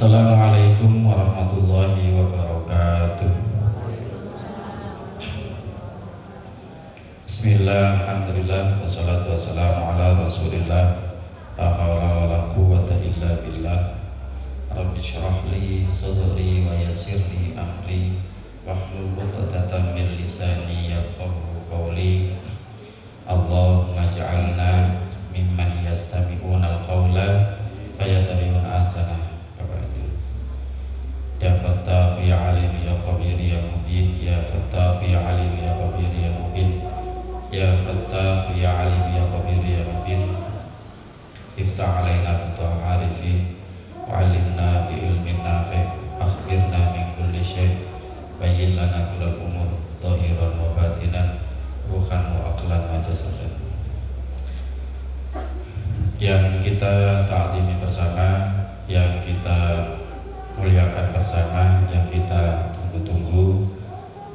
Assalamualaikum warahmatullahi wabarakatuh. Bismillah, alhamdulillah, wassalatu wassalamu ala rasulillah. La hawla wa la quwwata illa billah. Rabbi syrah li sadri wa yassir li amri wahlul 'uqdatam min lisani yafqahu qawli. Allahumma ij'alna mimman yastami'una al-qawla fayattabi'una ahsanah. Ya Fattah ya Alim ya Khabir ya Mubin. Ya Fattah ya Alim ya Khabir ya Mubin. Ya Fattah ya Alim ya Khabir ya Mubin. Iftah alaina futuhal arifin wa 'allimna bi ilmin nafi', akhbirna min kulli syai', bayyin lana kullal umur dhahiran wa batinan, ruhan wa aqlan wa jasadan. Yang kita ta'zimi bersama, yang kita muliakan bersama, yang kita tunggu-tunggu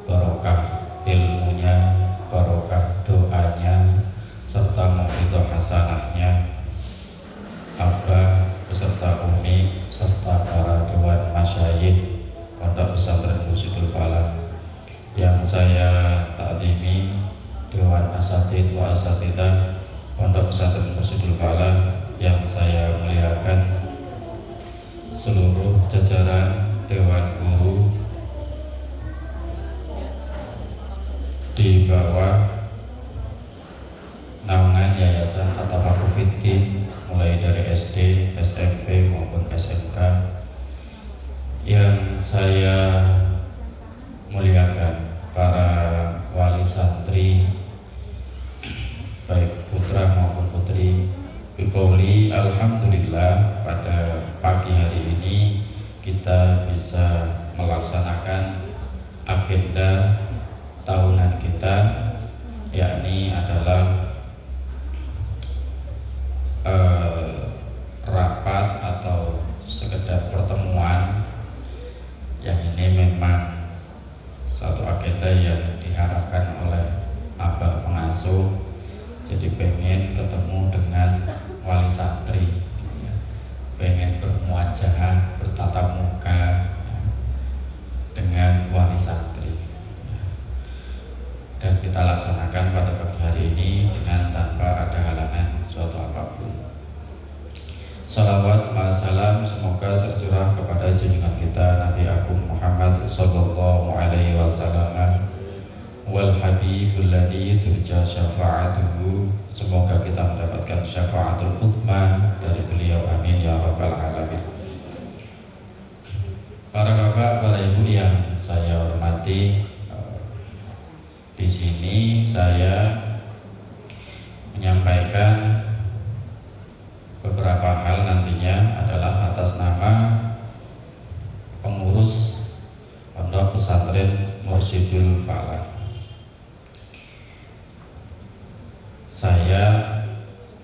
barokah ilmunya, barokah doanya, serta mau'idhah hasanahnya Abah beserta Umi serta para dewan masyayikh Pondok Pesantren Mursyidul Falah yang saya ta'zimi, Dewan Asatidz wa Asatidzah Pondok Pesantren Mursyidul Falah yang saya muliakan, seluruh jajaran Dewan Guru di bawah naungan Yayasan At-Tafaqquh Fiddin, mulai dari SD, SMP maupun SMK, yang saya muliakan para wali santri baik putra maupun putri. Biqauli alhamdulillah, pada pagi hari ini kita bisa melaksanakan agenda tahunan kita, yakni adalah rapat atau sekedar pertemuan yang ini memang suatu agenda yang diharapkan oleh abah pengasuh. Jadi pengen ketemu dengan wali santri, pengen bermuajahah, bertatap muka dengan wali santri, dan kita laksanakan pada pagi hari ini dengan tanpa ada halangan suatu apapun. Salawat wa salam semoga tercurah kepada junjungan kita Nabi Agung Muhammad sallallahu alaihi wasallam wal habibul ladzi turja syafa'atuhu. Semoga kita mendapatkan syafa'atul uthman dari beliau, amin ya rabbal alamin. Para bapak, para ibu yang saya hormati, di sini saya menyampaikan beberapa hal nantinya adalah atas nama pengurus Pondok Pesantren Mursyidul Falah. Saya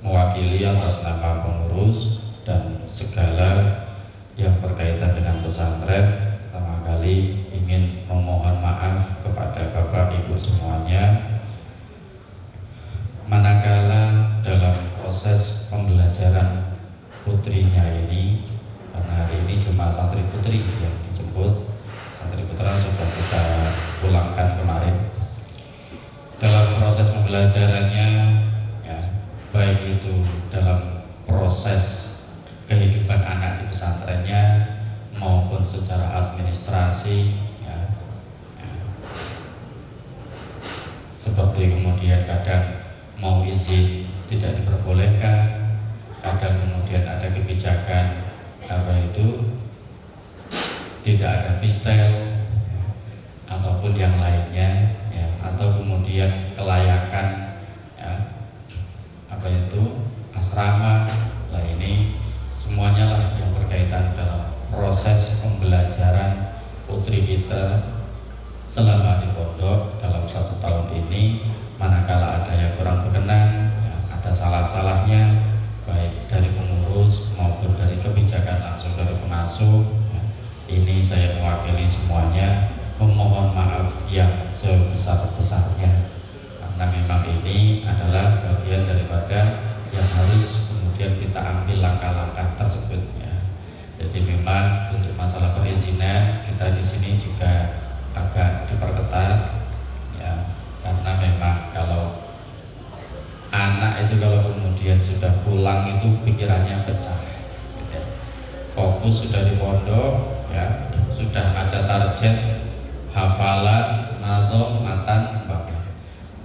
mewakili atas nama pengurus dan segala yang berkaitan dengan pesantren. Pertama kali ingin memohon maaf kepada Bapak Ibu semuanya, manakala dalam proses pembelajaran putrinya ini, karena hari ini cuma santri putri yang dijemput, santri putra sudah kita pulangkan kemarin. Dalam proses pembelajarannya, ya, baik itu dalam proses kehidupan anak di pesantrennya maupun secara administrasi, ya, seperti kemudian kadang mau izin tidak diperbolehkan, kadang kemudian ada kebijakan apa itu tidak ada fistel ataupun yang lainnya, ya, atau kemudian kelayakan, ya, apa itu asrama. Nah, ini semuanya lah yang berkaitan dalam proses pembelajaran putri kita selama di pondok dalam 1 tahun ini. Manakala ada yang kurang berkenan, ya, ada salah-salahnya baik dari pengurus maupun dari kebijakan langsung dari pengasuh, ya, ini saya mewakili semuanya memohon maaf yang sebesar-besarnya, karena memang ini adalah bagian daripada yang harus kemudian kita ambil langkah-langkah tersebut, ya. Jadi memang itu pikirannya pecah, gitu. Fokus sudah di pondok, ya, sudah ada target hafalan, nazom, matan,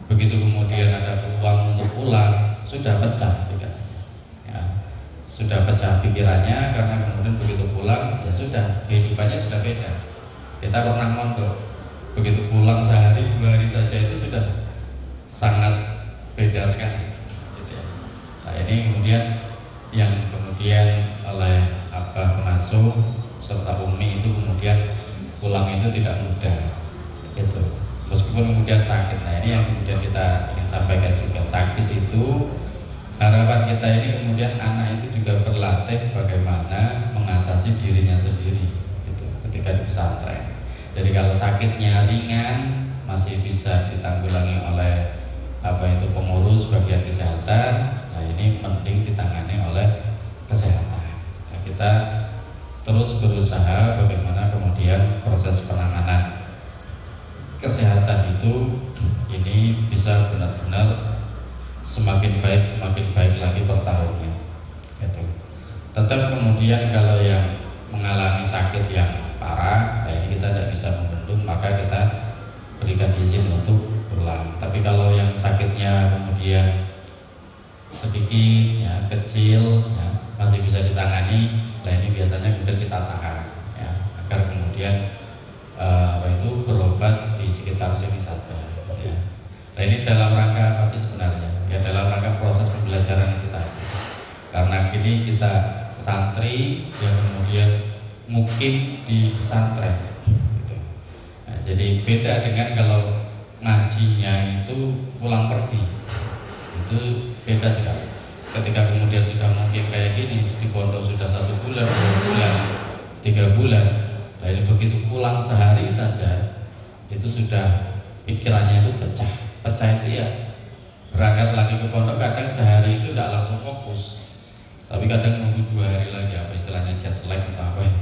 begitu kemudian ada peluang untuk pulang, sudah pecah, gitu. Ya, sudah pecah pikirannya karena kemudian begitu pulang, ya sudah kehidupannya sudah beda. Kita pernah mondok, begitu pulang sehari 2 hari saja itu sudah sangat beda sekali, gitu ya. Nah ini kemudian yang kemudian oleh abah pengasuh serta umi itu kemudian pulang itu tidak mudah, gitu. Meskipun kemudian sakit. Nah ini yang kemudian kita ingin sampaikan juga, sakit itu harapan kita ini kemudian anak itu juga berlatih bagaimana mengatasi dirinya sendiri, gitu, ketika di pesantren. Jadi kalau sakitnya ringan masih bisa ditanggulangi oleh pengurus bagian kesehatan. Nah ini penting ditangani oleh kesehatan. Nah, kita terus berusaha bagaimana kemudian proses penanganan kesehatan itu ini bisa benar-benar semakin baik lagi per tahunnya, gitu. Tetap kemudian kalau yang mengalami sakit yang parah, nah ini kita tidak bisa membendung, maka kita berikan izin untuk pulang. Tapi kalau yang sakitnya kemudian sedikit, ya, kecil, ya, masih bisa ditangani, nah ini biasanya kemudian kita tahan, ya, agar kemudian berobat di sekitar sini saja, ya. Nah ini dalam rangka apa sih sebenarnya? Ya dalam rangka proses pembelajaran kita. Karena kini kita santri yang kemudian mukim di pesantren, gitu. Nah, jadi beda dengan kalau ngajinya itu pulang pergi, itu beda sekali. Ketika kemudian sudah mukim kayak gini di pondok sudah 1 bulan, 2 bulan, 3 bulan, nah ini begitu pulang sehari saja itu sudah pikirannya itu pecah itu ya. Berangkat lagi ke pondok kadang sehari itu tidak langsung fokus, tapi kadang nunggu 2 hari lagi, apa istilahnya jet lag atau apa ya.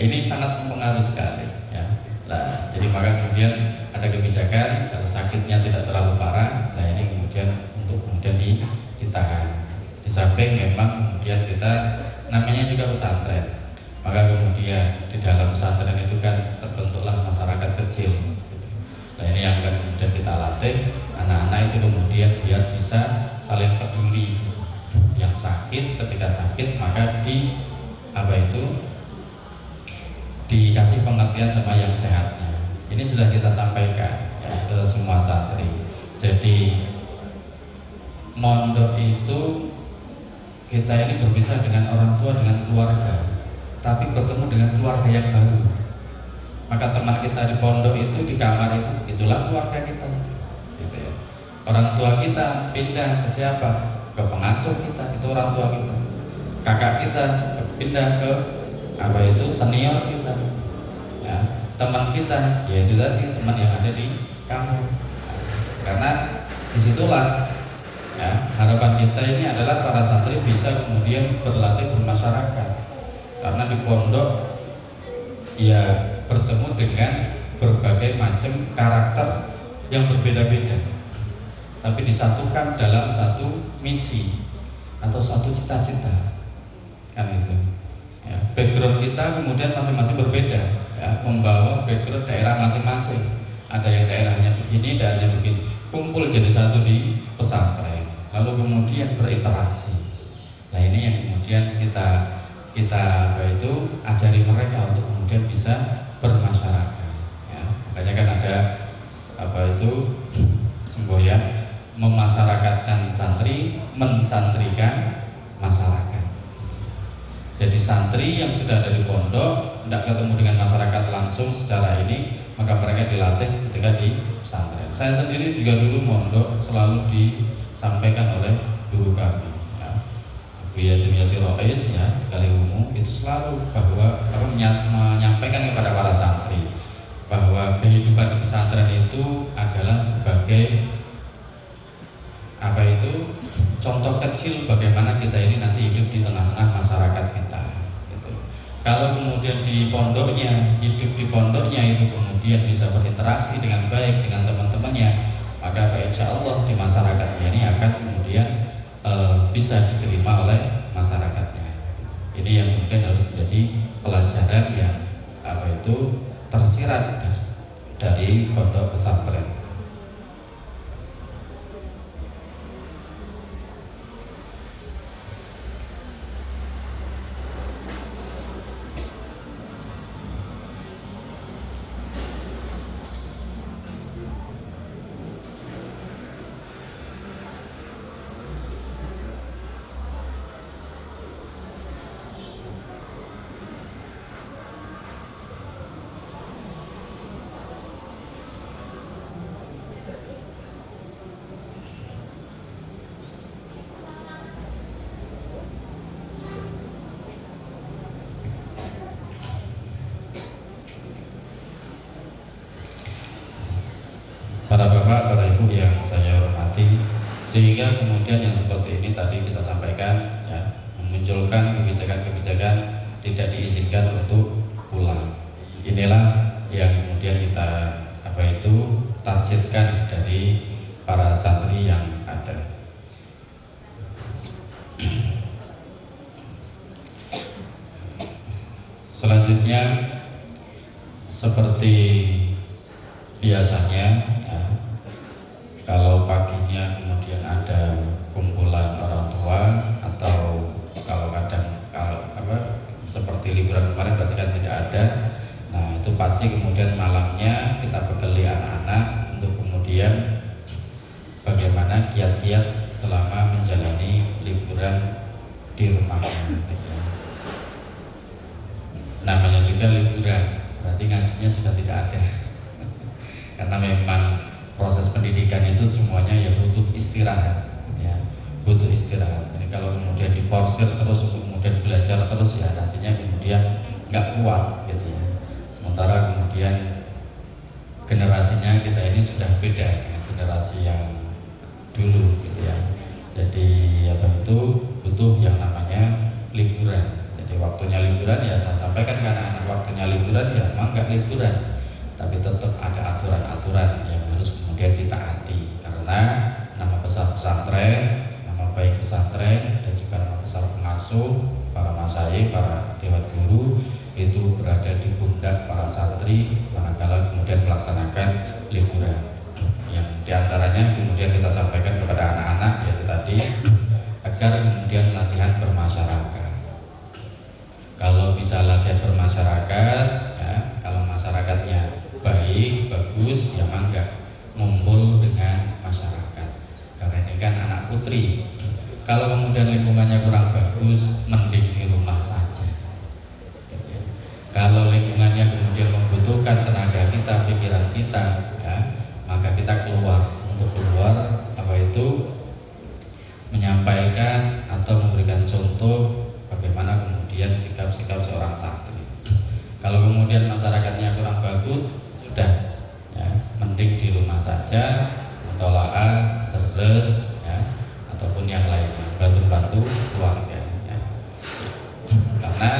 Ini sangat mempengaruhi sekali, ya. Nah, jadi maka kemudian ada kebijakan kalau sakitnya tidak terlalu parah, nah ini kemudian untuk kemudian ditahan. Di samping memang kemudian kita namanya juga pesantren, maka kemudian di dalam pesantren itu kan terbentuklah masyarakat kecil, gitu. Nah ini yang akan kemudian kita latih anak-anak itu kemudian biar bisa saling peduli. Yang sakit ketika sakit maka dikasih pengertian sama yang sehatnya. Ini sudah kita sampaikan, ya, ke semua santri. Jadi mondok itu kita ini berpisah dengan orang tua, dengan keluarga, tapi bertemu dengan keluarga yang baru. Maka teman kita di pondok itu, di kamar itu, itulah keluarga kita, gitu ya. Orang tua kita pindah ke siapa? Ke pengasuh kita, itu orang tua kita. Kakak kita pindah ke senior kita, ya. Teman kita, yaitu tadi teman yang ada di kampung. Karena disitulah, ya, harapan kita ini adalah para santri bisa kemudian berlatih bermasyarakat. Karena di pondok ya bertemu dengan berbagai macam karakter yang berbeda-beda, tapi disatukan dalam satu misi atau satu cita-cita, kan itu. Ya, background kita kemudian masing-masing berbeda, ya, membawa background daerah masing-masing. Ada yang daerahnya begini, daerahnya begini, kumpul jadi satu di pesantren, lalu kemudian berinteraksi. Nah ini yang kemudian kita ajari mereka untuk kemudian bisa bermasyarakat, ya. Makanya kan ada semboyan memasyarakatkan santri, mensantrikan masyarakat. Jadi santri yang sudah ada di pondok tidak ketemu dengan masyarakat langsung secara ini, maka mereka dilatih ketika di pesantren. Saya sendiri juga dulu mondok selalu disampaikan oleh guru kami, ya, Yatim Rois, ya, kali umum itu selalu bahwa menyampaikan kepada para santri bahwa kehidupan di pesantren itu adalah sebagai contoh kecil bagaimana kita ini nanti hidup di tengah-tengah masyarakat kita, gitu. Kalau kemudian hidup di pondoknya itu kemudian bisa berinteraksi dengan baik dengan teman-temannya, maka insya Allah di masyarakatnya ini akan kemudian bisa diterima oleh masyarakatnya. Ini yang kemudian harus menjadi pelajaran yang tersirat dari pondok pesantren. Para bapak, para ibu yang saya hormati, sehingga kemudian yang seperti ini tadi kita sampaikan, ya, memunculkan kebijakan-kebijakan tidak diizinkan untuk pulang. Inilah yang kemudian kita targetkan dari para santri yang ada. Selanjutnya, seperti biasanya, ya, kalau paginya kemudian ada kumpulan orang tua, atau kalau seperti liburan kemarin berarti kan tidak ada. Nah, itu pasti kemudian malamnya kita bekali anak-anak untuk kemudian bagaimana kiat-kiat selama menjalani liburan di rumahnya. Namanya juga liburan, berarti ngajinya sudah tidak ada. Karena memang proses pendidikan itu semuanya ya butuh istirahat, ya, butuh istirahat. Jadi kalau kemudian diforsir terus untuk kemudian belajar terus, ya nantinya kemudian nggak kuat, gitu ya. Sementara kemudian generasinya kita ini sudah beda dengan generasi yang dulu, gitu ya. Jadi butuh yang namanya liburan. Jadi waktunya liburan ya saya sampaikan, karena anak waktunya liburan ya memang nggak liburan, tapi tetap ada aturan-aturan yang harus kemudian ditaati, karena nama besar pesantren, nama baik pesantren, dan juga nama besar pengasuh, para masyaikh, para dewan guru itu berada di pundak para santri manakala kemudian melaksanakan liburan. Yang diantaranya kemudian kita sampaikan kepada anak-anak yaitu tadi agar kemudian latihan bermasyarakat. Kalau bisa latihan bermasyarakat, ya, kalau masyarakatnya baik, bagus, ya mangga ngumpul dengan masyarakat. Karena ini kan anak putri. Kalau kemudian lingkungannya kurang bagus, mending di rumah saja. Kalau lingkungannya kemudian membutuhkan tenaga kita, pikiran kita, ya, maka kita keluar. Untuk keluar menyampaikan atau memberikan contoh bagaimana kemudian sikap-sikap seorang santri. Kalau kemudian masyarakatnya kurang bagus, sudah, ya, mending di rumah saja, mutola'ah, terus, ya, ataupun yang lainnya, bantu-bantu keluarga, ya. Karena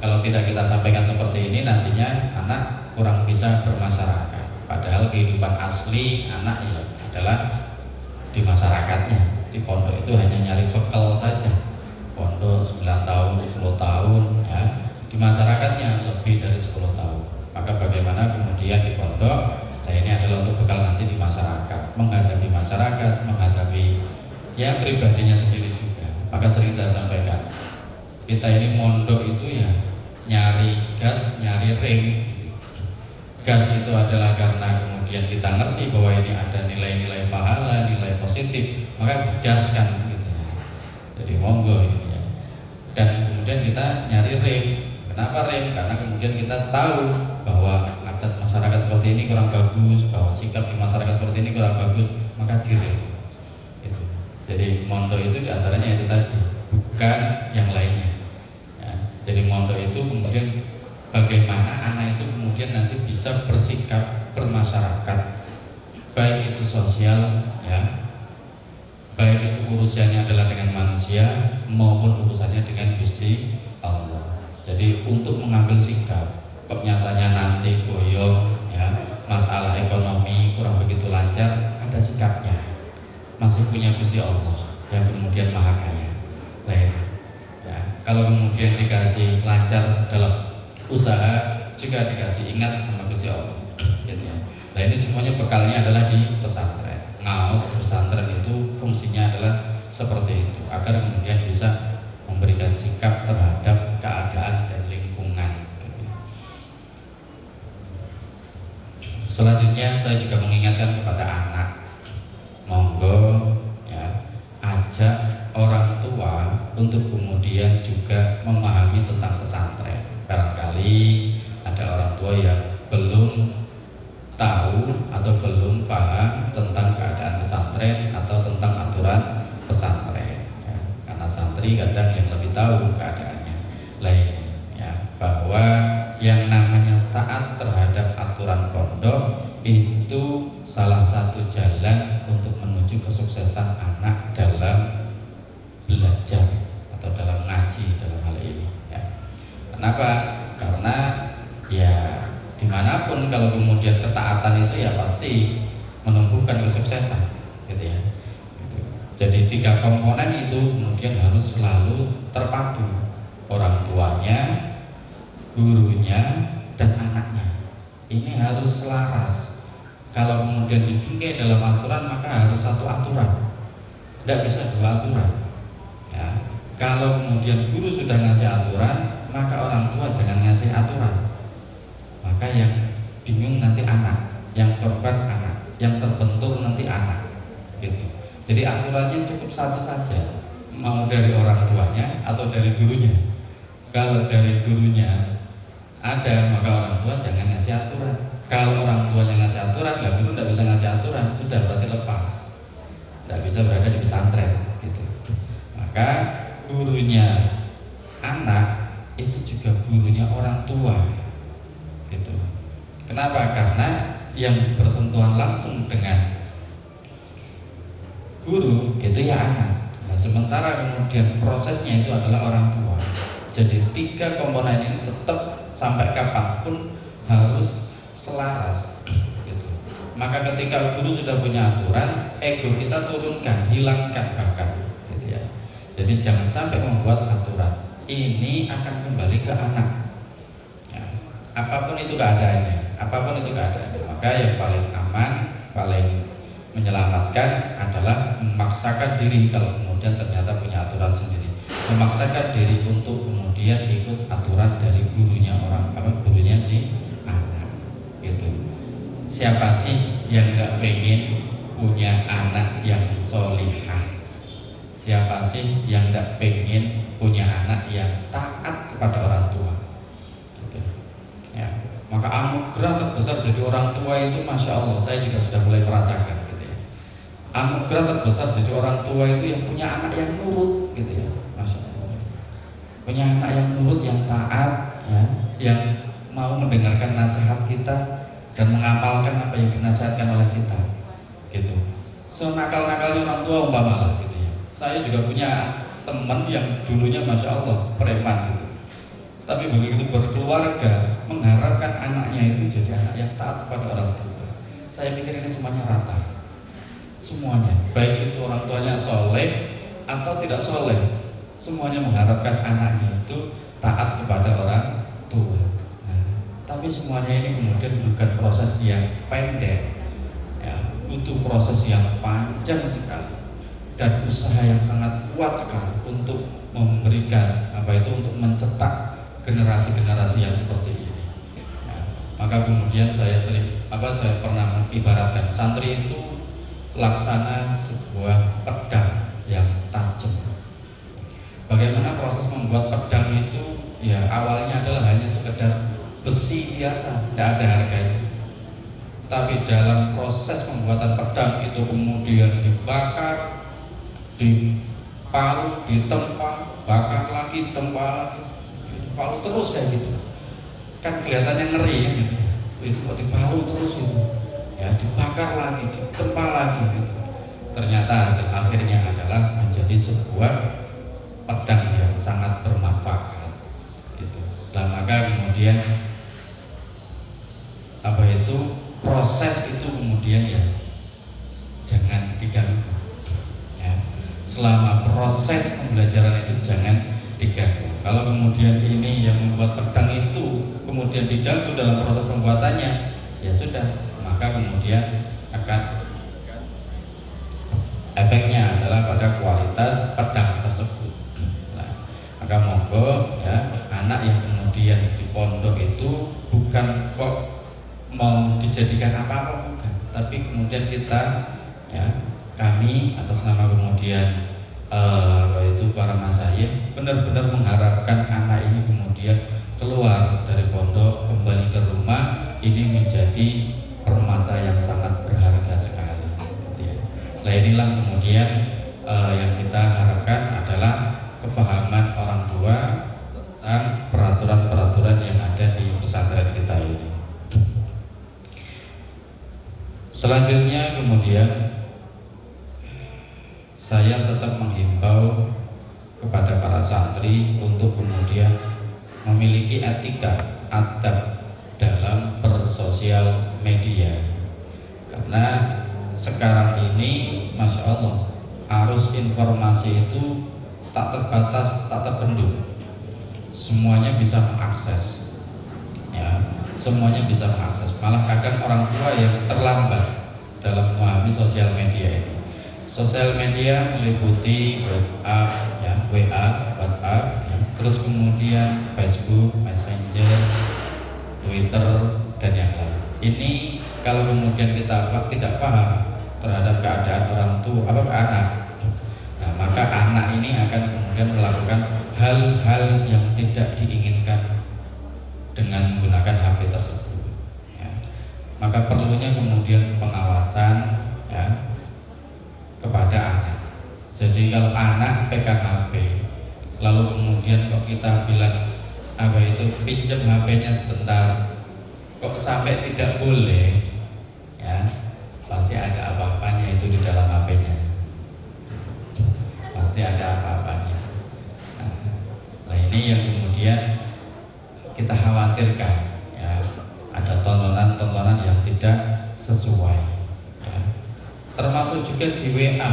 kalau tidak kita sampaikan seperti ini, nantinya anak kurang bisa bermasyarakat. Padahal kehidupan asli anak ya adalah di masyarakatnya. Di pondok itu hanya nyari bekal saja. Pondok 9 tahun, 10 tahun, ya. Di masyarakatnya lebih dari 10 tahun. Maka bagaimana kemudian di pondok, nah ini adalah untuk bekal nanti di masyarakat, menghadapi masyarakat, menghadapi ya pribadinya sendiri juga. Maka sering saya sampaikan, kita ini mondok itu ya nyari gas, nyari rem. Gas itu adalah karena kemudian kita ngerti bahwa ini ada nilai-nilai pahala, nilai positif, maka gaskan gitu. Jadi monggo ini ya. Dan kemudian kita nyari rem. Kenapa rem? Karena kemudian kita tahu bahwa adat masyarakat seperti ini kurang bagus, bahwa sikap di masyarakat seperti ini kurang bagus, maka direm. Gitu. Jadi mondok itu diantaranya itu tadi, bukan yang lainnya. Ya. Jadi mondok itu kemudian bagaimana anak itu kemudian nanti bisa bersikap bermasyarakat, baik itu sosial, ya, baik itu urusannya adalah dengan manusia maupun urusannya dengan Gusti Allah. Jadi untuk mengambil sikap, kok nyatanya nanti goyong, ya, masalah ekonomi kurang begitu lancar, ada sikapnya, masih punya Gusti Allah yang kemudian maha kaya. kalau kemudian dikasih lancar dalam usaha, juga dikasih ingat sama Gusti Allah. Gitu ya. Nah ini semuanya bekalnya adalah di pesantren. Ngaos pesantren itu fungsinya adalah seperti itu, agar kemudian bisa memberikan sikap terhadap keadaan dan lingkungan. Selanjutnya saya juga mengingatkan kepada anak, monggo ya, ajak orang tua untuk kemudian juga memahami tentang pesantren. Barangkali ada orang tua yang belum tahu atau belum paham tentang keadaan pesantren atau tentang aturan pesantren ya. Karena santri kadang yang lebih tahu keadaannya lain ya, bahwa yang namanya taat terhadap aturan pondok itu salah satu jalan untuk menuju kesuksesan anak dalam belajar atau dalam ngaji dalam hal ini ya. Kenapa? Karena ya dimanapun kalau kemudian ketaatan itu ya pasti menumbuhkan kesuksesan gitu ya. Jadi 3 komponen itu kemudian harus selalu terpadu, orang tuanya, gurunya, dan anaknya. Ini harus selaras. Kalau kemudian dibingkai dalam aturan maka harus satu aturan, tidak bisa 2 aturan ya. Kalau kemudian guru sudah ngasih aturan, maka orang tua jangan ngasih aturan. Maka yang bingung nanti anak, yang korban anak, yang terbentur nanti anak gitu. Jadi aturannya cukup satu saja, mau dari orang tuanya atau dari gurunya. Kalau dari gurunya ada, maka orang tua jangan ngasih aturan. Kalau orang tuanya ngasih aturan, lah guru tidak bisa ngasih aturan, sudah berarti lepas, tidak bisa berada di pesantren gitu. Maka gurunya anak itu juga gurunya orang tua gitu. Kenapa? Karena yang bersentuhan langsung dengan guru itu ya anak. Nah, sementara kemudian prosesnya itu adalah orang tua. Jadi 3 komponen ini tetap sampai kapanpun harus selaras gitu. Maka ketika guru sudah punya aturan, ego kita turunkan, hilangkan bahkan gitu ya. Jadi jangan sampai membuat aturan. Ini akan kembali ke anak ya. Apapun itu keadaannya, maka yang paling aman, paling menyelamatkan adalah memaksakan diri. Kalau kemudian ternyata punya aturan sendiri, memaksakan diri untuk kemudian ikut aturan dari gurunya gurunya si anak gitu. Siapa sih yang nggak pengen punya anak yang solihah? Siapa sih yang nggak pengen punya anak yang taat kepada orang tua gitu ya. Maka anugerah terbesar jadi orang tua itu, masya Allah, saya juga sudah mulai merasakan gitu ya. Anugerah terbesar jadi orang tua itu yang punya anak yang nurut gitu ya, masya Allah. Punya anak yang nurut, yang taat ya, yang mau mendengarkan nasihat kita dan mengamalkan apa yang dinasihatkan oleh kita gitu. So nakal-nakalnya orang tua umpama gitu ya. Saya juga punya teman yang dulunya masya Allah preman gitu, tapi begitu berkeluarga mengharapkan anaknya itu jadi anak yang taat kepada orang tua. Saya pikir ini semuanya rata, semuanya, baik itu orang tuanya soleh atau tidak soleh, semuanya mengharapkan anaknya itu taat kepada orang tua. Nah, tapi semuanya ini kemudian bukan proses yang pendek ya, butuh proses yang panjang sekali dan usaha yang sangat kuat sekali untuk memberikan untuk mencetak generasi-generasi yang seperti ini. Nah, maka kemudian saya pernah mengibaratkan santri itu laksana sebuah pedang yang tajam. Bagaimana proses membuat pedang itu? Ya awalnya adalah hanya sekedar besi biasa, tidak ada harganya. Tapi dalam proses pembuatan pedang itu kemudian dibakar, dipalu, ditempa, bakar lagi, tempa lagi, dipalu terus kayak gitu. Kan kelihatannya ngeri ya gitu. Itu kok dipalu terus itu, ya dibakar lagi, ditempa lagi gitu. Ternyata hasil akhirnya adalah menjadi sebuah pedang yang sangat bermanfaat gitu. Dan maka kemudian proses itu kemudian ya jangan diganggu ya. Selama proses pembelajaran itu jangan diganggu. kekuatannya, ya sudah, maka kemudian akan efeknya adalah pada kualitas pedang tersebut. Nah, maka monggo ya, anak yang kemudian di pondok itu bukan kok mau dijadikan apa-apa, bukan, tapi kemudian kita ya, kami atas nama kemudian itu para masayikh benar-benar mengharapkan anak ini kemudian keluar dari pondok kembali ke rumah ini menjadi permata yang sangat berharga sekali. Nah inilah kemudian yang kita harapkan adalah kefahaman orang tua tentang peraturan-peraturan yang ada di pesantren kita ini. Selanjutnya kemudian saya tetap menghimbau kepada para santri untuk kemudian memiliki etika adab dalam bersosial media, karena sekarang ini Masya Allah arus informasi itu tak terbatas, tak terbendung, semuanya bisa mengakses ya, semuanya bisa mengakses. Malah kadang orang tua yang terlambat dalam memahami sosial media ini. Sosial media meliputi WhatsApp, ya, WA, WhatsApp, ya, terus kemudian Facebook, Messenger, Twitter, dan yang lain. Ini kalau kemudian kita tidak paham terhadap keadaan orang tua, anak, nah maka anak ini akan kemudian melakukan hal-hal yang tidak diinginkan dengan menggunakan HP tersebut. Ya. Maka perlunya kemudian pengawasan ya, kepada anak. Jadi kalau anak pegang HP, lalu kemudian kok kita bilang apa itu pinjam HP-nya sebentar, kok sampai tidak boleh, ya pasti ada apa-apanya itu di dalam HP-nya. Pasti ada apa-apanya. Nah ini yang kemudian kita khawatirkan, ya ada tontonan-tontonan yang tidak sesuai. Termasuk juga di WA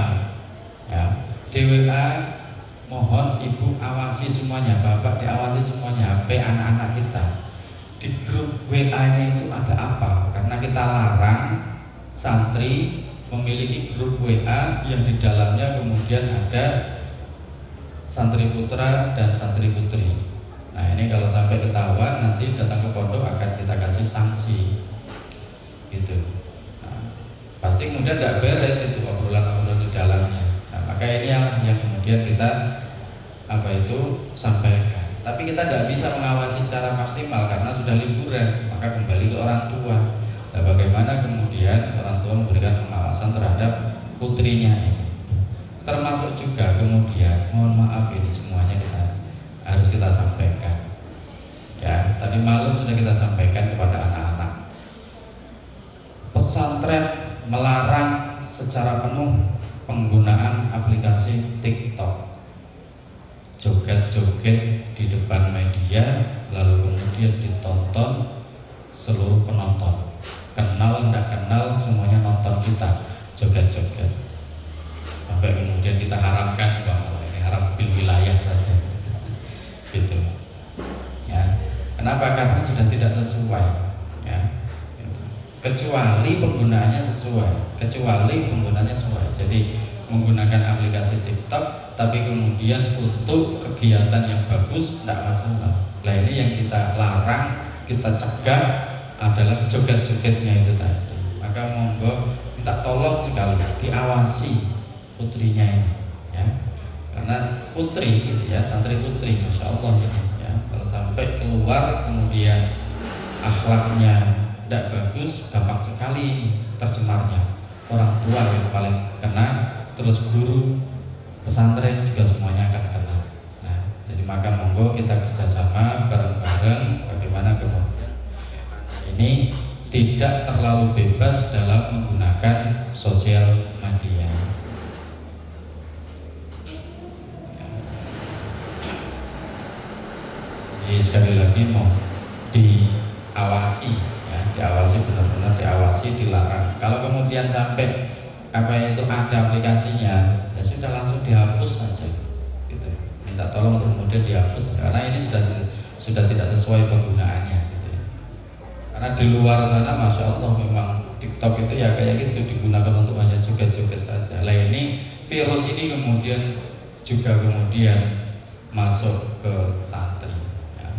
ya, di WA mohon ibu awasi semuanya, bapak diawasi semuanya HP anak-anak kita. Di grup WA-nya itu ada apa? Karena kita larang santri memiliki grup WA yang di dalamnya kemudian ada santri putra dan santri putri. Nah ini kalau sampai ketahuan nanti datang ke pondok akan kita kasih sanksi gitu. Pasti kemudian tidak beres itu obrolan-obrolan di dalamnya. Nah, maka ini yang kemudian kita sampaikan. Tapi kita tidak bisa mengawasi secara maksimal karena sudah liburan, maka kembali ke orang tua. Nah, bagaimana kemudian orang tua memberikan pengawasan terhadap putrinya ini? Termasuk juga kemudian, mohon maaf ini semuanya harus kita sampaikan. Ya, tadi malam sudah kita sampaikan kepada anak-anak. Pesantren melarang secara penuh penggunaan aplikasi TikTok, joget-joget di depan media lalu kemudian ditonton seluruh penonton, kenal tidak kenal semuanya nonton kita joget-joget, sampai kemudian kita haramkan bahwa ini haram bil wilayah saja gitu ya. Kenapa? Karena sudah tidak sesuai ya, kecuali penggunaannya sesuai, jadi menggunakan aplikasi TikTok tapi kemudian untuk kegiatan yang bagus tidak masalah. Nah ini yang kita larang, kita cegah adalah joget-jogetnya itu tadi. Maka monggo minta tolong sekali diawasi putrinya ini ya, karena putri gitu ya, santri putri Masya Allah gitu ya, kalau sampai keluar kemudian akhlaknya tidak bagus, gampang sekali tercemarnya. Orang tua yang paling kena, terus guru, pesantren juga semuanya akan kena. Nah, jadi maka monggo kita kerjasama bareng-bareng bagaimana kemudian ini tidak terlalu bebas dalam menggunakan sosial media. Jadi sekali lagi mau diawasi ya, diawasi benar-benar diawasi, dilarang. Kalau kemudian sampai itu ada aplikasinya, ya sudah langsung dihapus saja gitu. Minta tolong kemudian dihapus karena ini sudah tidak sesuai penggunaannya gitu ya. Karena di luar sana Masya Allah memang TikTok itu ya kayak gitu, digunakan untuk hanya joget-joget saja. Lah ini virus ini kemudian masuk ke santri ya.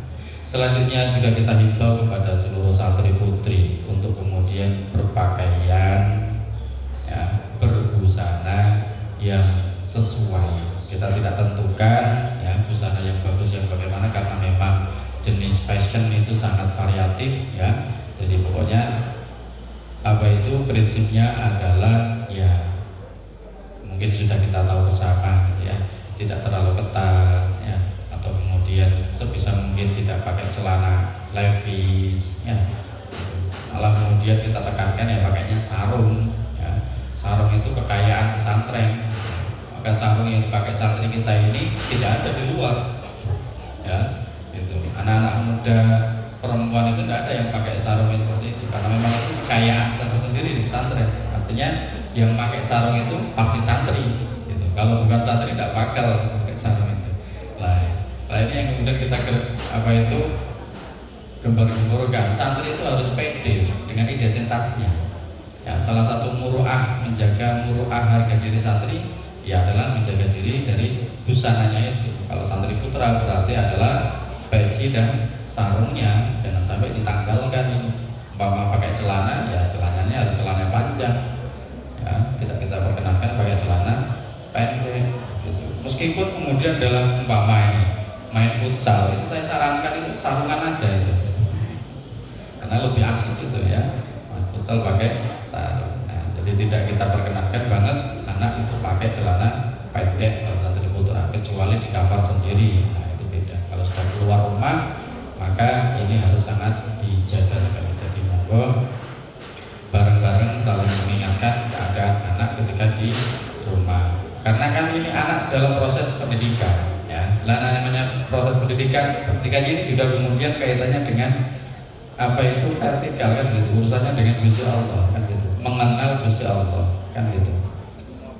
Selanjutnya juga kita himbau kepada seluruh santri putri untuk kemudian berpakaian ya, berbusana yang sesuai. Kita tidak tentukan ya busana yang bagus yang bagaimana, karena memang jenis fashion itu sangat variatif ya. Jadi pokoknya prinsipnya adalah ya mungkin sudah kita tahu bersama ya, tidak terlalu ketat ya, atau kemudian sebisa mungkin tidak pakai celana levis ya. Malah kemudian kita tekankan ya pakainya sarung ya. Sarung itu kekayaan pesantren. Maka sarung yang dipakai santri kita ini tidak ada di luar ya. Itu anak-anak muda perempuan itu tidak ada yang pakai sarung seperti itu, karena memang itu kekayaan tersendiri di pesantren. Artinya yang pakai sarung itu pasti santri gitu. Kalau bukan santri tidak bakal pakai sarung itu. Lah ini yang kemudian kita gembar-gemborkan. Santri itu harus pede dengan identitasnya ya. Salah satu menjaga muruah harga diri santri ya adalah menjaga diri dari busananya itu. Kalau santri putra berarti adalah peci dan sarungnya jangan sampai ditanggalkan ini. Umpama pakai celana ya celananya harus celana panjang ya, tidak kita perkenankan pakai celana pendek gitu. Meskipun kemudian dalam umpama ini main futsal itu saya sarankan itu sarungan aja itu, karena lebih asik gitu ya, main futsal pakai sarung. Nah, jadi tidak kita perkenankan banget anak itu pakai celana pendek kalau santri putra, kecuali di kamar sendiri. Nah itu beda. Kalau sudah keluar rumah maka ini harus sangat dijaga sekali. Jadi monggo bareng-bareng saling mengingatkan keadaan anak ketika di rumah, karena kan ini anak dalam proses pendidikan ya. Nah namanya proses pendidikan ini juga kemudian kaitannya dengan vertikal kan gitu, urusannya dengan Gusti Allah kan gitu, mengenal Gusti Allah kan gitu.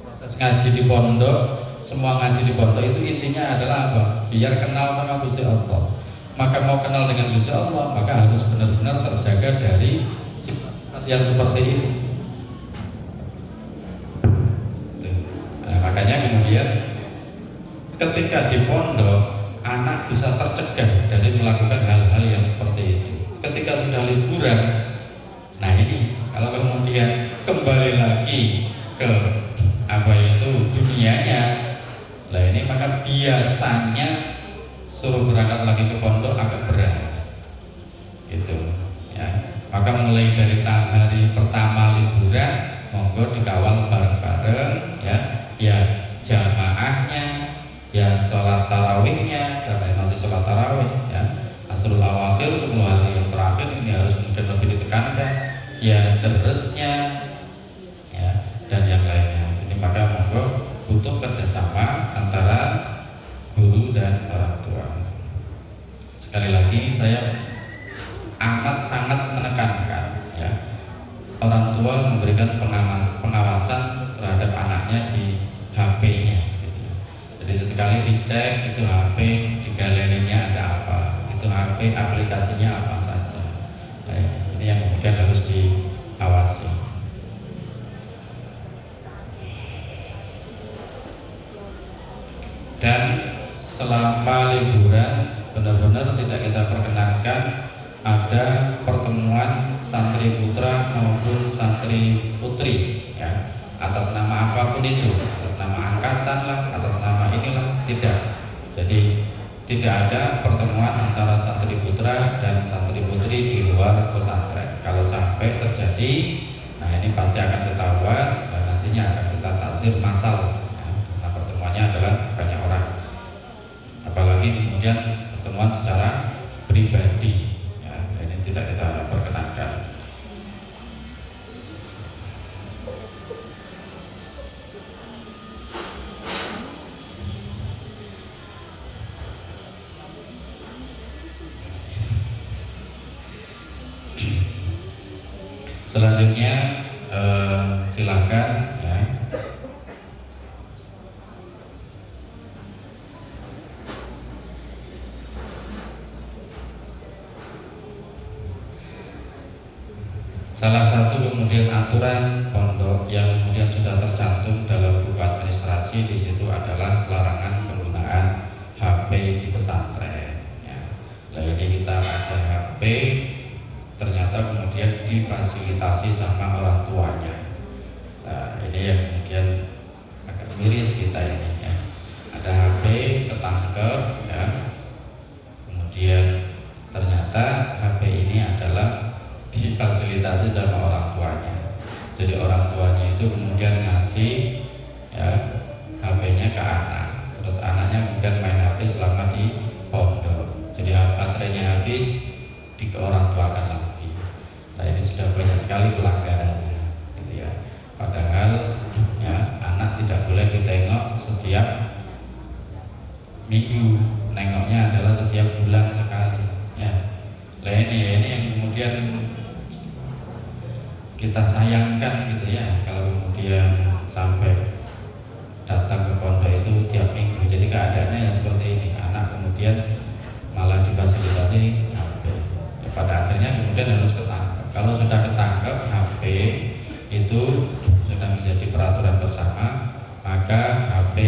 Proses ngaji di pondok, semua ngaji di pondok itu intinya adalah apa? Biar kenal sama Gusti Allah. Maka mau kenal dengan Gusti Allah, maka harus benar-benar terjaga dari sifat-sifat yang seperti ini. Nah, makanya kemudian ketika di pondok anak bisa tercegah dari melakukan hal-hal yang seperti itu. Ketika sudah liburan, nah ini kalau kemudian kembali lagi ke dunianya, lah ini maka biasanya suruh berangkat lagi ke pondok agak berat gitu ya. Maka mulai dari hari pertama liburan monggo dikawal bareng-bareng ya jamaahnya ya, sholat tarawihnya, karena masih sholat tarawih ya, asrul awakhir 10 hari yang terakhir ini harus kemudian lebih ditekankan ya, terusnya ya, dan yang lainnya. Ini maka monggo butuh kerjasama antara guru dan orang tua. Sekali lagi saya amat sangat menekankan ya, orang tua memberikan pengawasan terhadap anaknya di HP-nya gitu. Jadi sesekali dicek itu HP di galerinya ada apa, itu HP aplikasinya apa saja. Nah, ini yang kemudian harus diawasi. Dan selama liburan benar-benar tidak kita perkenankan ada pertemuan santri putra maupun santri putri ya, atas nama apapun itu, atas nama angkatan lah, atas nama inilah, tidak. Jadi tidak ada pertemuan antara santri putra dan santri putri di luar pesantren. Kalau sampai terjadi, nah ini pasti akan ketahuan dan nantinya akan kita taksir massal ya, karena pertemuannya adalah banyak orang. Apalagi kemudian pertemuan secara pribadi ya, ini tidak kita perkenankan. Selanjutnya silakan ya. Salah satu kemudian aturan pondok yang kemudian sudah tercantum dalam buku administrasi di situ adalah larangan penggunaan HP di pesantren. Ya. Nah, ini kita ada HP, ternyata kemudian difasilitasi sama orang tuanya. Nah, ini yang kemudian agak miris kita ini. Ya. Ada HP ketangkep, ya. Kemudian ternyata HP ini adalah difasilitasi sama orang tuanya. Jadi orang tuanya itu kemudian ngasih, ya, HP-nya ke anak. Terus anaknya kemudian main HP selama di pondok. Jadi baterainya habis, ke orang tua akan lagi. Nah, ini sudah banyak sekali pelanggarannya, gitu ya. Padahal ya, anak tidak boleh ditengok setiap minggu, nengoknya adalah setiap bulan sekali. Ya. Nah, ini yang kemudian kita sayangkan, gitu ya, kalau kemudian sampai datang ke pondok itu tiap minggu. Jadi keadaannya ya seperti ini, anak kemudian malah difasilitasi HP. Ya, pada akhirnya kemudian harus ketangkep. Kalau sudah ketangkep HP itu sudah menjadi peraturan bersama, maka HP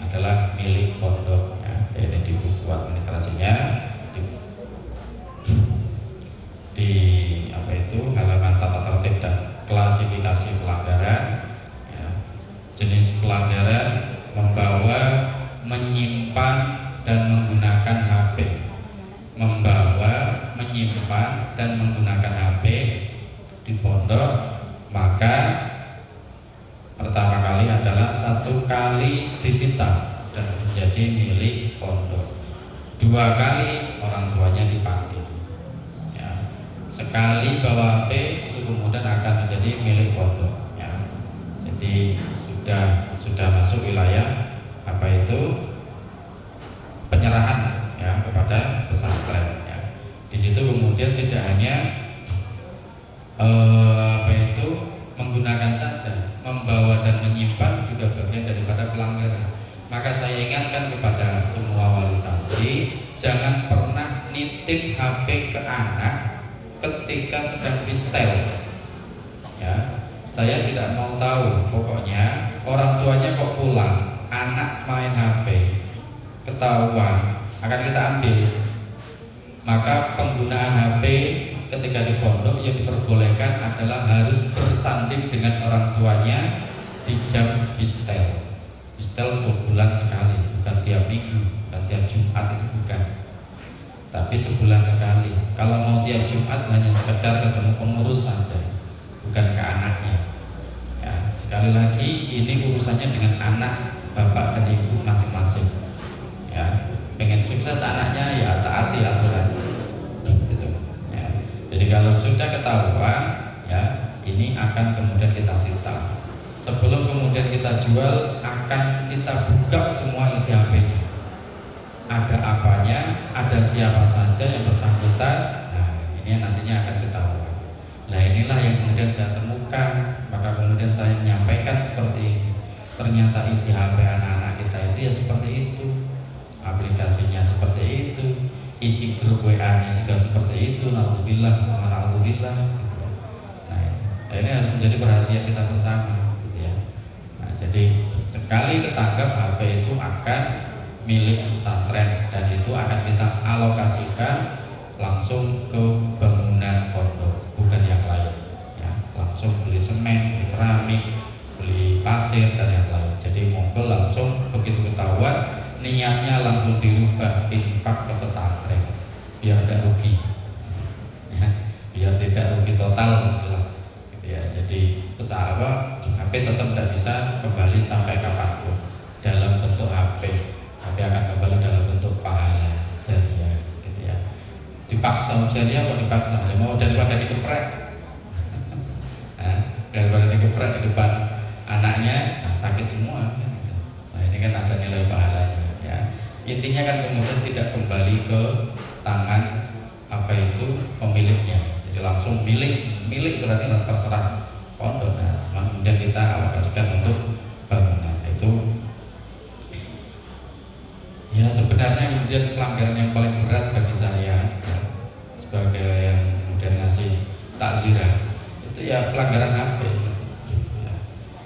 adalah milik pondok. Ya, ini di buku administrasinya di apa itu halaman tata tertib dan klasifikasi pelanggaran, ya. Jenis pelanggaran membawa, menyimpan dan menggunakan HP. Membawa, menyimpan dan menggunakan HP di pondok, maka pertama kali adalah 1 kali disita dan menjadi milik pondok. 2 kali orang tuanya dipanggil. Sekali bawa HP itu kemudian akan menjadi milik pondok. Ya. Jadi sudah masuk wilayah apa itu penyerahan, ya, kepada pesantren. Ya. Di situ kemudian tidak hanya apa itu menggunakan saja, membawa dan menyimpan juga bagian daripada pelanggaran. Maka saya ingatkan kepada semua wali santri, jangan pernah nitip HP ke anak ketika sedang di setel. Ya, saya tidak mau tahu, pokoknya orang tuanya kok pulang, anak main HP, ketahuan, akan kita ambil. Maka penggunaan HP ketika di pondok yang diperbolehkan adalah harus bersanding dengan orang tuanya di jam distel. Distel sebulan sekali, bukan tiap minggu, bukan tiap Jumat, itu bukan. Tapi sebulan sekali. Kalau mau tiap Jumat hanya sekedar ketemu pengurus saja, bukan ke anaknya. Ya, sekali lagi ini urusannya dengan anak bapak dan ibu masing-masing. Ya, pengen sukses anaknya ya taati aturan. Gitu. Ya. Jadi kalau sudah ketahuan, ya ini akan kemudian kita sita. Sebelum kemudian kita jual, akan kita buka semua isi HP-nya. Ada apanya, ada siapa saja yang bersangkutan. Nah, ini nantinya akan ketahuan. Nah, inilah yang kemudian saya temukan. Maka kemudian saya menyampaikan seperti ini. Ternyata isi HP anak-anak kita itu ya seperti itu, aplikasinya seperti itu, isi grup WA-nya juga seperti itu. Alhamdulillah sama alhamdulillah. Nah, ini harus menjadi perhatian kita bersama, gitu ya. Nah, jadi sekali ketangkap HP itu akan milik pesantren dan itu akan kita alokasikan langsung ke bangunan pondok, bukan yang lain. Ya, langsung beli semen, beli keramik, beli pasir dan yang lain. Jadi monggo langsung begitu ketahuan niatnya langsung dirubah infak ke pesantren biar tidak rugi. Ya, biar tidak rugi total, gitu ya. Jadi pesawat HP tetap tidak bisa kembali sampai kapanpun dalam bentuk HP. Tapi akan kembali dalam bentuk pahala jariah, gitu ya. Dipaksa jariah atau dipaksa? Ya mau daripada dikeprek, nah, daripada dikeprek di depan anaknya, nah, sakit semua. Nah, ini kan ada nilai pahalanya. Ya. Intinya kan kemudian tidak kembali ke tangan apa itu pemiliknya. Jadi langsung milik berarti terserah pondok. Nah, kemudian kita alokasikan untuk bangunan itu. Ya, sebenarnya kemudian pelanggaran yang paling berat bagi saya, ya, sebagai yang kemudian ngasih takziran itu ya pelanggaran HP. Ya.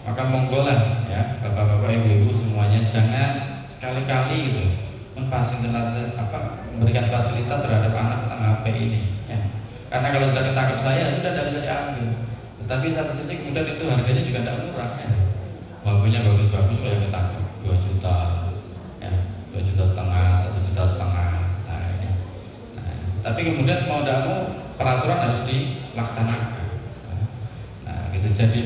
Maka monggo lah ya bapak-bapak ibu-ibu semuanya jangan sekali-kali gitu memfasilitasi memberikan fasilitas terhadap anak tentang HP ini ya. Karena kalau sudah ketangkap saya sudah tidak bisa diambil. Tetapi satu sisi kemudian itu harganya juga tidak murah ya. HP-nya bagus-bagus kayak ketangkap 2 juta ya, 2 juta setengah, 1 juta setengah. Nah, ini. Nah, tapi kemudian mau tidak mau peraturan harus dilaksanakan. Nah, gitu. Jadi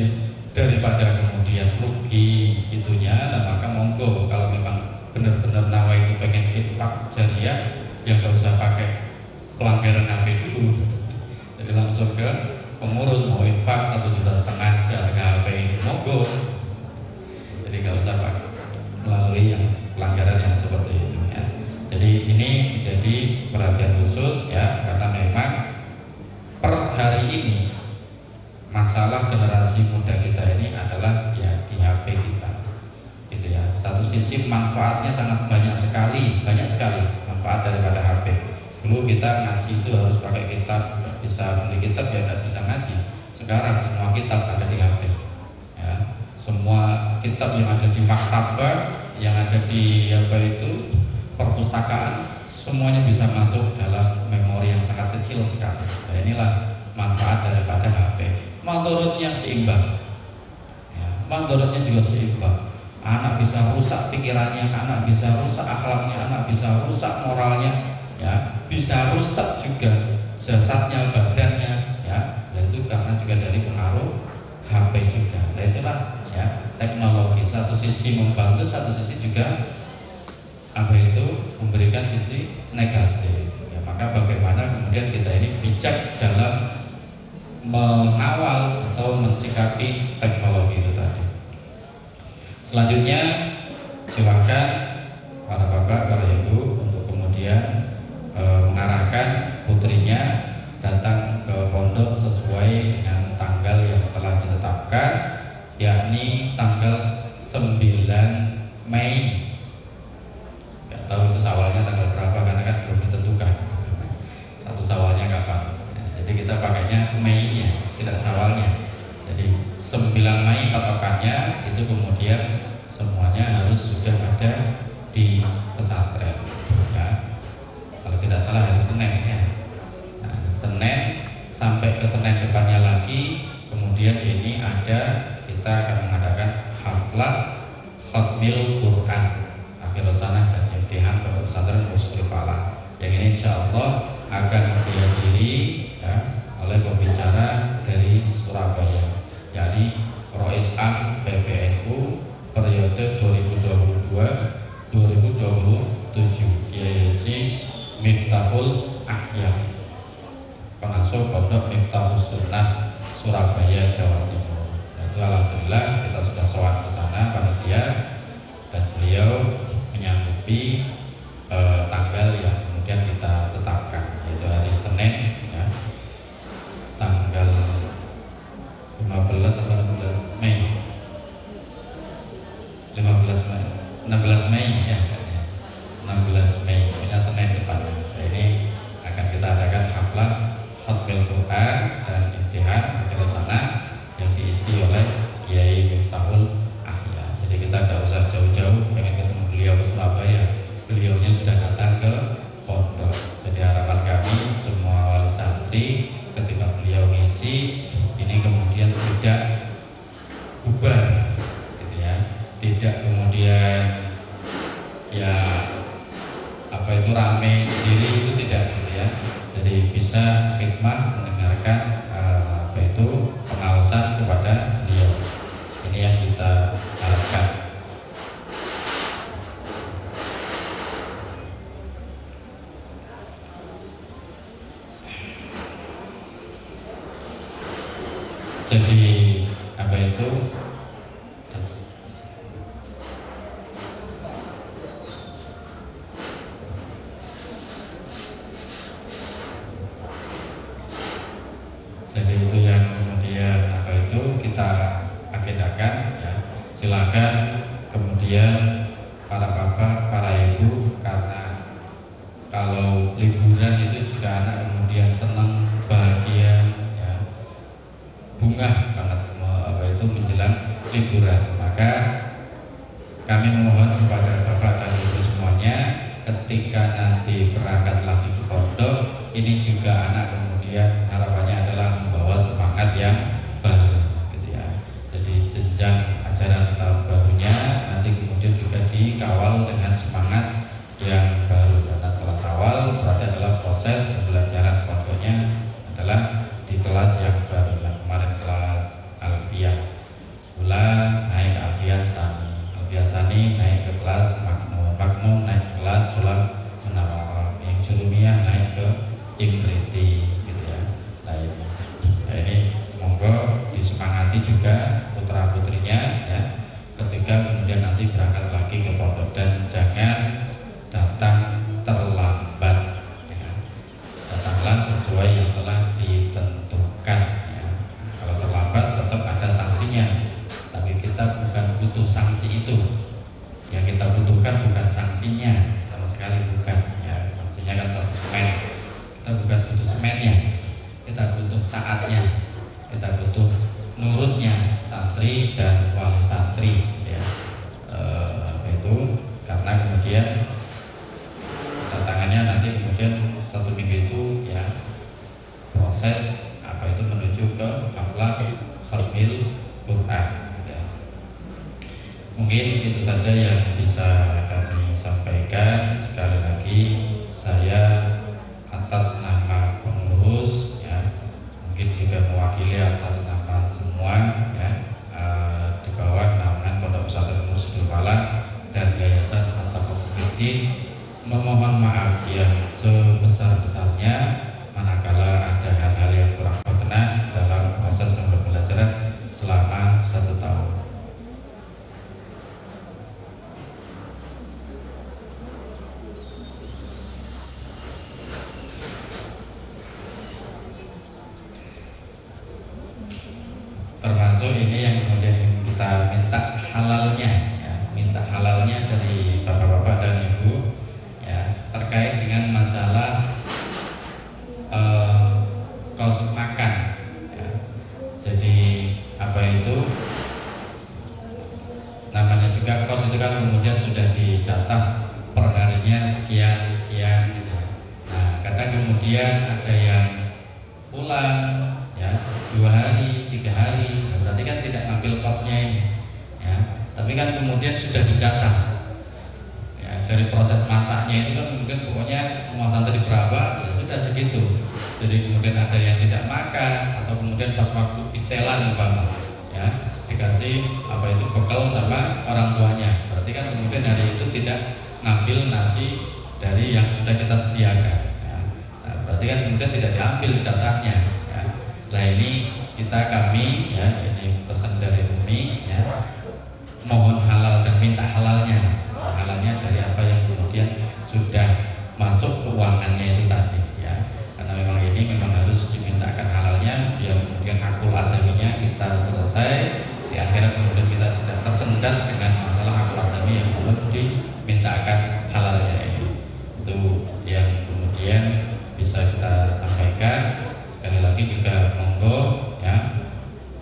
daripada kemudian rugi itunya, nah maka monggo kalau memang benar-benar nawa itu pengen infak jariah, yang nggak usah pakai pelanggaran HP dulu. Jadi langsung ke pengurus mau infak 1,5 juta harga HP ini, monggo. Jadi nggak usah pakai melalui yang pelanggaran yang seperti itu ya. Jadi ini menjadi perhatian khusus ya, karena memang per hari ini masalah generasi muda kita ini adalah ya di HP kita, gitu ya. Satu sisi manfaatnya sangat banyak sekali manfaat daripada HP. Dulu kita ngaji itu harus pakai kitab, bisa beli kitab ya tidak bisa ngaji. Sekarang semua kitab ada di HP, ya. Semua kitab yang ada di maktabah, yang ada di perpustakaan, semuanya bisa masuk dalam memori yang sangat kecil sekali. Nah, inilah manfaat daripada HP. Madorotnya seimbang ya, madorotnya juga seimbang. Anak bisa rusak pikirannya, anak bisa rusak akhlaknya, anak bisa rusak moralnya ya, bisa rusak juga jasadnya, badannya ya. Dan itu karena juga dari pengaruh HP juga. Nah itulah ya teknologi, satu sisi membantu, satu sisi juga memberikan sisi negatif ya. Maka bagaimana kemudian kita ini bijak dalam mengawal atau mensikapi teknologi itu tadi. Selanjutnya silakan para bapak, para ibu untuk kemudian mengarahkan putrinya datang ke pondok sesuai dengan tanggal yang telah ditetapkan, yakni tanggal 9 Mei. Gak tahu itu awalnya tanggal berapa karena kan belum ditentukan. Satu awalnya kapan? Jadi kita pakainya Mei-nya, tidak Syawalnya. Jadi 9 Mei patokannya, itu kemudian semuanya harus sudah ada di pesantren ya. Kalau tidak salah hari Senin ya. Nah, Senin sampai ke Senin depannya lagi, kemudian ini kita akan mengadakan haflah khatmil Quran akhir sanah dan imtihan pada pesantren Musyrif Falah. Yang ini insyaallah akan dihadiri ya, oleh pembicara dari Surabaya, yakni Rois Am PBNU periode 2022-2027, yaitu Miftahul Ahya, pengasuh pondok Miftahus Sunnah Surabaya, Jawa Timur. Nah, itu alhamdulillah kita sudah sowan ke sana panitia, dan beliau menyanggupi tanggal yang kemudian kita tetapkan, yaitu hari Senin ya, tanggal 15 atau 16 Mei 16 Mei ya, 16 Mei punya Senin depan. Nah, ini akan kita adakan haflah khatmil Quran dan imtihan akhir sana yang diisi oleh Kiai Miftahul Ahya. Jadi kita nggak usah jauh-jauh pengen ketemu beliau ke Surabaya, beliaunya sudah datang ke pondok. Jadi harapan kami semua wali santri ketika beliau ngisi ini kemudian tidak bubar gitu ya, tidak kemudian ya rame sendiri, itu tidak gitu ya. Jadi bisa khidmah mendengarkan pengawasan kepada beliau. Ini yang kita harapkan. Jadi apa itu? Jadi itu yang kemudian apa itu kita agendakan ya. Silakan kemudian para bapak, para ibu, karena kalau liburan itu juga anak kemudian senang, bahagia ya, berbunga banget menjelang liburan. Maka kami memohon kepada Bapak dan Ibu semuanya, ketika nanti berangkat lagi ke pondok, ini juga anak kemudian harapannya adalah membawa semangat yang baru, gitu ya. Jadi jenjang ajaran tahun barunya nanti kemudian juga dikawal dengan semangat yang baru, karena kelas awal berarti adalah proses pembelajaran pondoknya adalah di kelas yang baru. Yang kemarin kelas Alfiyah Ula naik Alfiyah Sani naik ke kelas Maknun naik ke kelas Sulam Menawar, yang Surumiyah naik ke Imriti, gitu ya. Nah ini monggo disemangati juga putra putrinya ya, ketika kemudian nanti berangkat lagi ke pondok, dan jangan datang terlambat ya. Datanglah sesuai yang telah ditentukan ya. Kalau terlambat tetap ada sanksinya, tapi kita bukan butuh sanksi itu. Yang kita butuhkan bukan sanksinya, sama sekali bukan ya. Sanksinya kan satu semen, kita bukan butuh semennya, kita butuh taatnya, kita butuh nurutnya santri dan wali santri ya. Itu karena kemudian tantangannya nanti kemudian 1 minggu itu ya, proses apa itu menuju ke akhlak khatmil Quran ya. Mungkin itu saja yang bisa kami sampaikan. Sekali lagi saya atas nama pengurus ya, mungkin juga mewakili atas nama semua ya, di bawah naungan Pondok Pesantren Nurul Falah dan Yayasan At-Taqwa Fiddin, memohon maaf yang sebesar-besarnya manakala ada hal-hal yang kurang berkenan dalam proses pembelajaran selama 1 tahun. Termasuk ini yang kemudian kita minta halalnya ya, minta halalnya dari bapak-bapak dan ibu ya, terkait dengan masalah kos makan ya. Jadi apa itu namanya juga kos itu kan kemudian sudah dijatah perharinya sekian gitu. Nah kadang kemudian ada yang pulang ya 2 hari 3 hari, berarti kan tidak ngambil kosnya ini ya, tapi kan kemudian sudah dijatah ya, dari proses masaknya itu kan kemudian pokoknya semua santri berapa ya sudah segitu. Jadi kemudian ada yang tidak makan, atau kemudian pas waktu istelan umpama ya dikasih apa itu bekal sama orang tuanya, berarti kan kemudian hari itu tidak ngambil nasi dari yang sudah kita sediakan ya. Nah, berarti kan kemudian tidak diambil jatahnya ya. Nah ini kami ya, ini pesan dari Umi ya, mohon halal dan minta halalnya dari apa yang kemudian sudah masuk keuangannya itu tadi ya, karena memang ini memang harus dimintakan halalnya biar kemudian akul adaminya kita selesai di akhirat, kemudian kita tidak tersendat dengan masalah akul adami yang belum dimintakan halalnya ini. Itu yang kemudian bisa kita sampaikan. Sekali lagi juga monggo ya,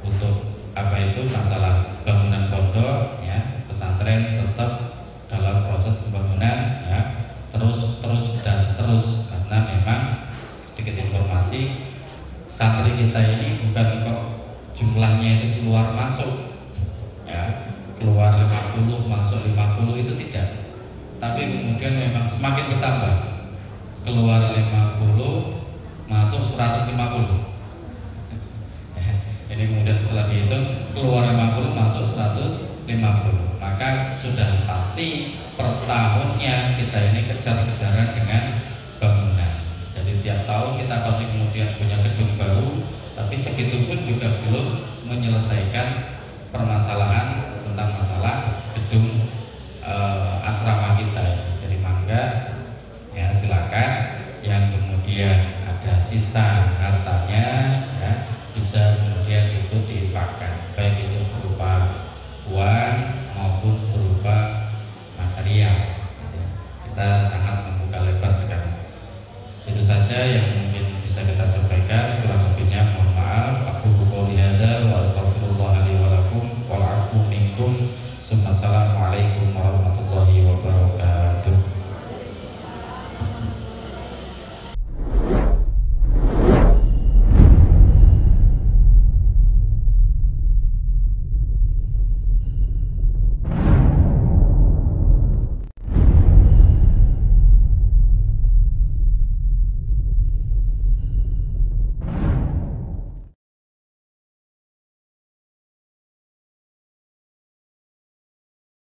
untuk apa itu masalah bangunan pondok ya, pesantren tetap dalam proses pembangunan ya, terus karena memang sedikit informasi, santri kita ini bukan kok jumlahnya itu keluar masuk ya, keluar 50 masuk 50 itu tidak, tapi kemudian memang semakin bertambah, keluar 50 masuk 150. Ini kemudian setelah dihitung keluar 50 masuk 150, maka sudah pasti per tahunnya kita ini kejar-kejaran dengan bangunan. Jadi tiap tahun kita pasti kemudian punya gedung baru, tapi segitu pun juga belum menyelesaikan permasalahan